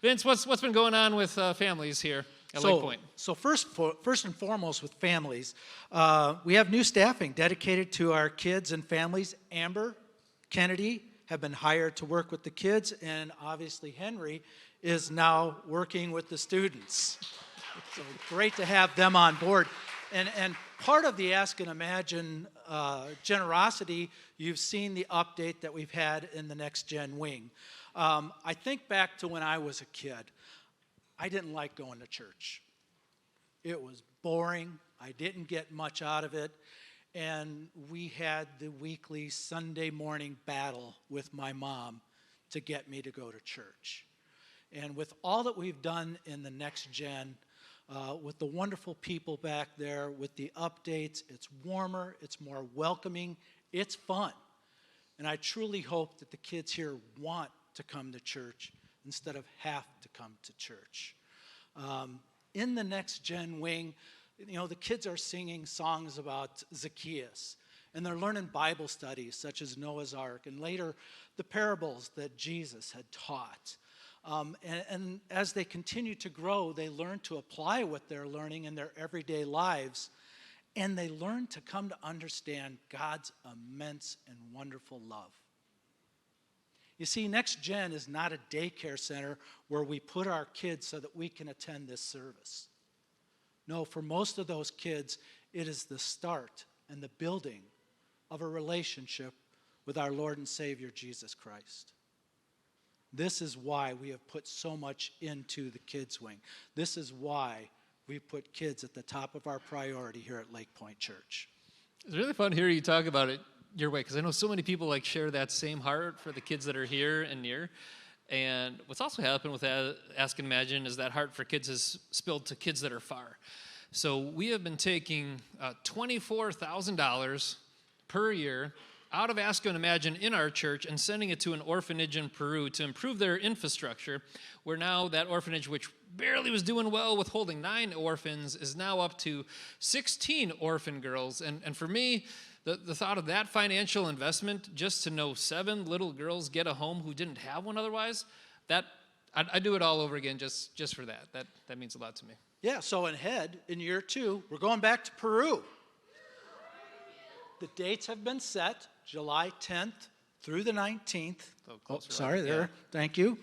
Vince, what's been going on with families here at Lake Point? So first and foremost with families, we have new staffing dedicated to our kids and families. Amber, Kennedy have been hired to work with the kids, and obviously Henry is now working with the students. So great to have them on board. And part of the Ask and Imagine generosity, you've seen the update that we've had in the Next Gen Wing. I think back to when I was a kid. I didn't like going to church. It was boring. I didn't get much out of it. And we had the weekly Sunday morning battle with my mom to get me to go to church. And with all that we've done in the Next Gen, with the wonderful people back there, with the updates, it's warmer, it's more welcoming, it's fun. And I truly hope that the kids here want to come to church instead of have to come to church. In the Next Gen Wing, the kids are singing songs about Zacchaeus, and they're learning Bible studies such as Noah's Ark, and later the parables that Jesus had taught. And as they continue to grow, they learn to apply what they're learning in their everyday lives, and they learn to come to understand God's immense and wonderful love. You see, Next Gen is not a daycare center where we put our kids so that we can attend this service. No, for most of those kids, it is the start and the building of a relationship with our Lord and Savior, Jesus Christ. This is why we have put so much into the kids' wing. This is why we put kids at the top of our priority here at Lake Point Church. It's really fun to hear you talk about it your way, because I know so many people share that same heart for the kids that are here and near. And what's also happened with Ask and Imagine is that heart for kids has spilled to kids that are far. So we have been taking $24,000 per year out of Ask and Imagine in our church and sending it to an orphanage in Peru to improve their infrastructure, where now that orphanage, which barely was doing well with holding 9 orphans, is now up to 16 orphan girls. And for me, the thought of that financial investment, just to know 7 little girls get a home who didn't have one otherwise, I'd do it all over again just for that. That means a lot to me. Yeah, so in year 2, we're going back to Peru. The dates have been set, July 10th through the 19th. Thank you.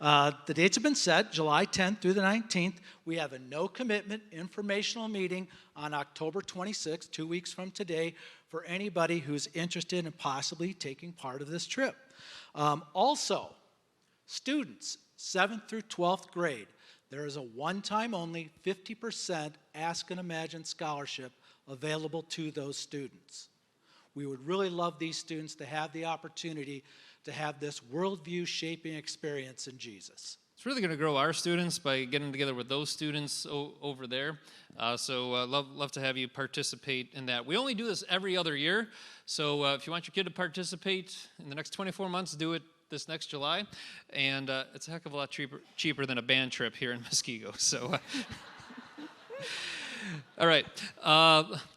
The dates have been set, July 10th through the 19th. We have a no commitment informational meeting on October 26th, 2 weeks from today, for anybody who's interested in possibly taking part of this trip. Also, students, 7th through 12th grade, there is a one-time only 50% Ask and Imagine scholarship available to those students. We would really love these students to have the opportunity to have this worldview shaping experience in Jesus. It's really going to grow our students by getting together with those students over there. So love to have you participate in that. We only do this every other year. So if you want your kid to participate in the next 24 months, do it this next July. And it's a heck of a lot cheaper than a band trip here in Muskego. So all right,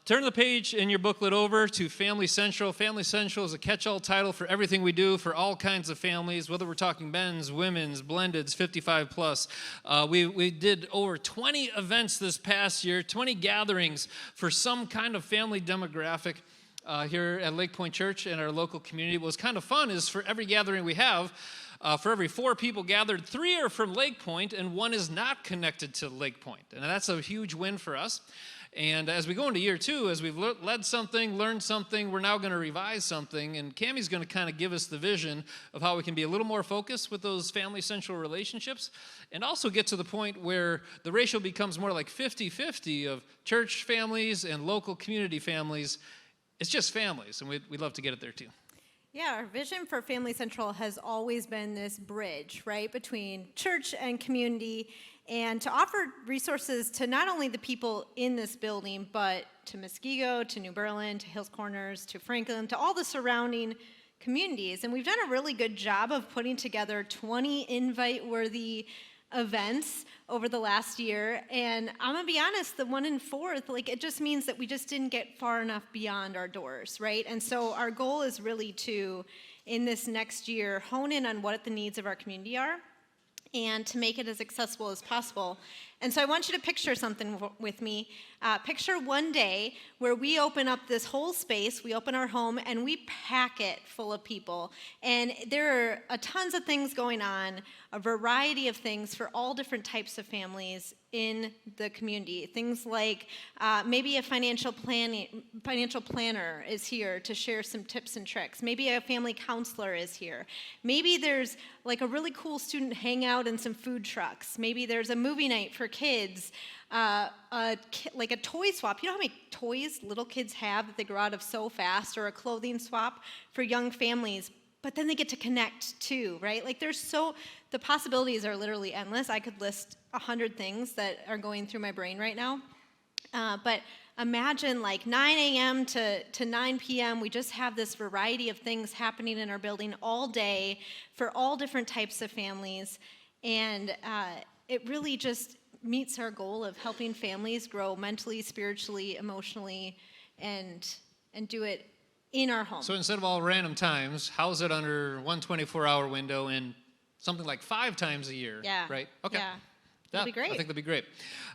turn the page in your booklet over to Family Central. Family Central is a catch-all title for everything we do for all kinds of families, whether we're talking men's, women's, blendeds, 55 plus. We did over 20 events this past year, 20 gatherings for some kind of family demographic here at Lake Point Church and our local community. What was kind of fun is for every gathering we have, for every 4 people gathered, 3 are from Lake Point and 1 is not connected to Lake Point. And that's a huge win for us. And as we go into year 2, as we've led something, learned something, we're now going to revise something. And Cammie's going to kind of give us the vision of how we can be a little more focused with those family central relationships and also get to the point where the ratio becomes more like 50-50 of church families and local community families. It's just families, and we'd love to get it there too. Yeah, our vision for Family Central has always been this bridge, right, between church and community, and to offer resources to not only the people in this building, but to Muskego, to New Berlin, to Hills Corners, to Franklin, to all the surrounding communities. And we've done a really good job of putting together 20 invite-worthy events over the last year, and I'm gonna be honest, the 1 in 4th, it just means that we just didn't get far enough beyond our doors, right? And so our goal is really to, in this next year, hone in on what the needs of our community are and to make it as accessible as possible. And so I want you to picture something with me. Picture one day where we open up this whole space, we open our home, and we pack it full of people. And there are tons of things going on, a variety of things for all different types of families in the community. Things like maybe a financial planner is here to share some tips and tricks. Maybe a family counselor is here. Maybe there's like a really cool student hangout and some food trucks. Maybe there's a movie night for kids, like a toy swap. You know how many toys little kids have that they grow out of so fast, or a clothing swap for young families, but then they get to connect too, right? Like the possibilities are literally endless. I could list 100 things that are going through my brain right now. But imagine like 9 a.m. to 9 p.m., we just have this variety of things happening in our building all day for all different types of families. And it really just meets our goal of helping families grow mentally, spiritually, emotionally, and do it in our home. So instead of all random times, house it under one 24-hour window and something like 5 times a year, Yeah. right? Okay. Yeah. That'd be great. I think that'd be great.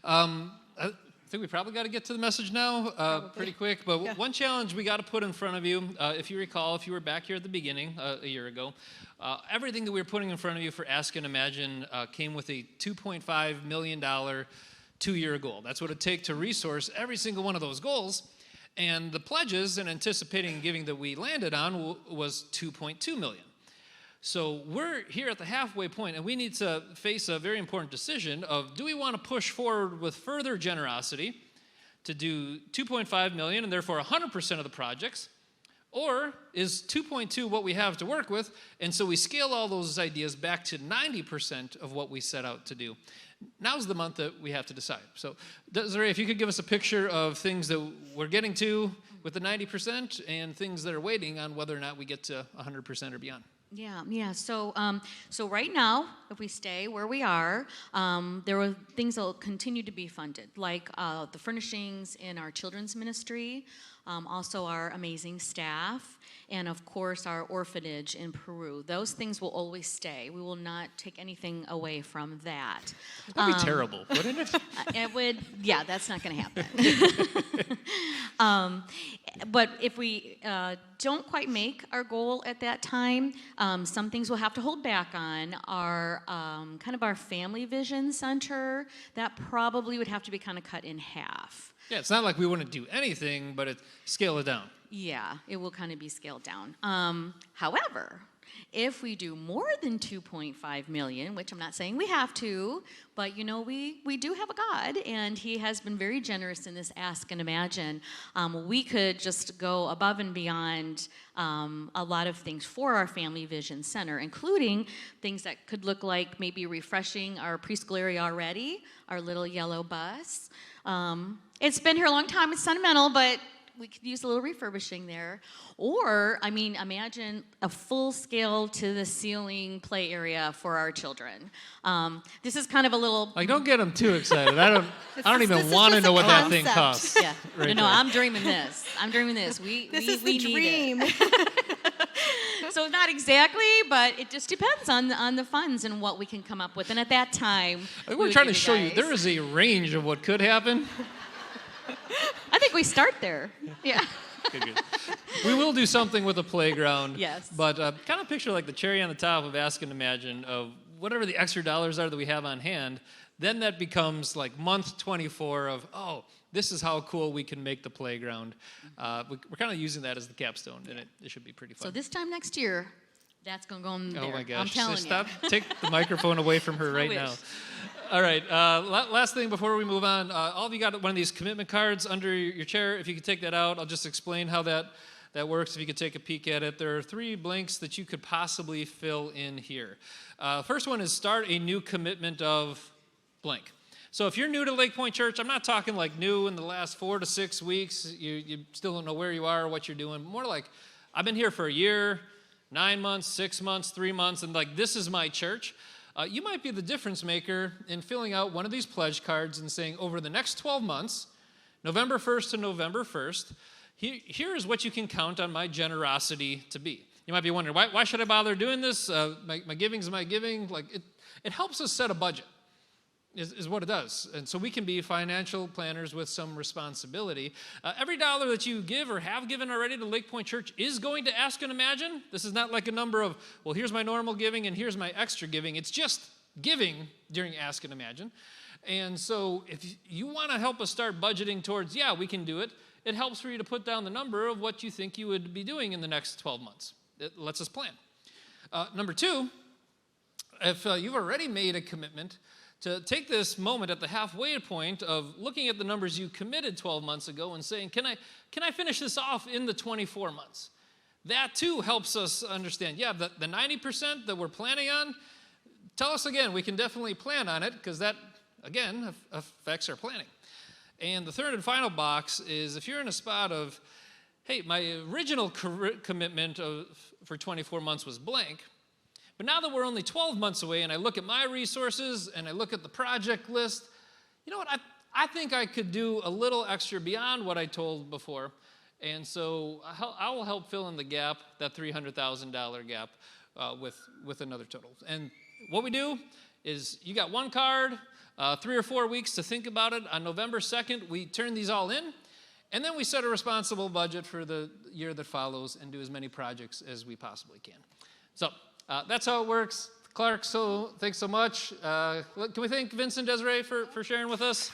I think we probably got to get to the message now pretty quick, but Yeah. one challenge we got to put in front of you, if you recall, if you were back here at the beginning a year ago, everything that we were putting in front of you for Ask and Imagine came with a $2.5 million 2-year goal. That's what it'd take to resource every single one of those goals. And the pledges and anticipating giving that we landed on was $2.2 million. So we're here at the halfway point, and we need to face a very important decision of, do we want to push forward with further generosity to do $2.5 million and therefore 100% of the projects, or is 2.2 what we have to work with, and so we scale all those ideas back to 90% of what we set out to do? Now's the month that we have to decide. So, Desiree, if you could give us a picture of things that we're getting to with the 90% and things that are waiting on whether or not we get to 100% or beyond. Yeah. So right now, if we stay where we are, there are things that will continue to be funded, like the furnishings in our children's ministry, also our amazing staff, and of course our orphanage in Peru. Those things will always stay. We will not take anything away from that. That'd be terrible, wouldn't it? It would, yeah, that's not going to happen. But if we don't quite make our goal at that time, some things we'll have to hold back on are kind of our Family Vision Center. That probably would have to be kind of cut in half. Yeah, it's not like we wouldn't do anything, but scale it down. Yeah, it will kind of be scaled down. However, if we do more than 2.5 million, which I'm not saying we have to, but you know, we do have a God, and He has been very generous in this Ask and Imagine. We could just go above and beyond a lot of things for our Family Vision Center, including things that could look like maybe refreshing our preschool area already, our little yellow bus. It's been here a long time, it's sentimental, but we could use a little refurbishing there. Or, I mean, imagine a full-scale to-the-ceiling play area for our children. This is kind of a little... Like, don't get them too excited. I don't even this is want to just know a what that thing concept. costs. Yeah, Right no, there. I'm dreaming this. This is the need it. dream. So not exactly, but it just depends on the funds and what we can come up with. And at that time, I think we're trying to show you there is a range of what could happen. I think we start there. Yeah. Good. We will do something with a playground. Yes. But kind of picture like the cherry on the top of Ask and Imagine of whatever the extra dollars are that we have on hand. Then that becomes like month 24 of, oh, this is how cool we can make the playground. We're kind of using that as the capstone, and it should be pretty fun. So this time next year, that's going to go in there. Oh my gosh. I'm telling Stop. you. Take the microphone away from her right wish. now. All right. Last thing before we move on. All of you got one of these commitment cards under your chair. If you could take that out, I'll just explain how that works. If you could take a peek at it. There are 3 blanks that you could possibly fill in here. First one is start a new commitment of blank. So if you're new to Lake Point Church, I'm not talking like new in the last 4 to 6 weeks. You still don't know where you are or what you're doing. More like, I've been here for a year, 9 months, 6 months, 3 months, and like this is my church. You might be the difference maker in filling out one of these pledge cards and saying, over the next 12 months, November 1st to November 1st, here is what you can count on my generosity to be. You might be wondering, why should I bother doing this? My giving's my giving. Like It helps us set a budget, is what it does. And so we can be financial planners with some responsibility. Every dollar that you give or have given already to Lake Point Church is going to Ask and Imagine. This is not like a number of, well, here's my normal giving and here's my extra giving. It's just giving during Ask and Imagine. And so if you want to help us start budgeting towards, yeah, we can do it, it helps for you to put down the number of what you think you would be doing in the next 12 months. It lets us plan. Number two, if you've already made a commitment to take this moment at the halfway point of looking at the numbers you committed 12 months ago and saying, can I finish this off in the 24 months? That too helps us understand, yeah, the 90% that we're planning on, tell us again, we can definitely plan on it because that, again, affects our planning. And the third and final box is if you're in a spot of, hey, my original commitment for 24 months was blank, but now that we're only 12 months away and I look at my resources and I look at the project list, you know what, I think I could do a little extra beyond what I told before. And so I will help fill in the gap, that $300,000 gap with another total. And what we do is you got one card, 3 or 4 weeks to think about it. On November 2nd, we turn these all in, and then we set a responsible budget for the year that follows and do as many projects as we possibly can. So that's how it works. Clark, so thanks so much. Can we thank Vincent Desiree for sharing with us?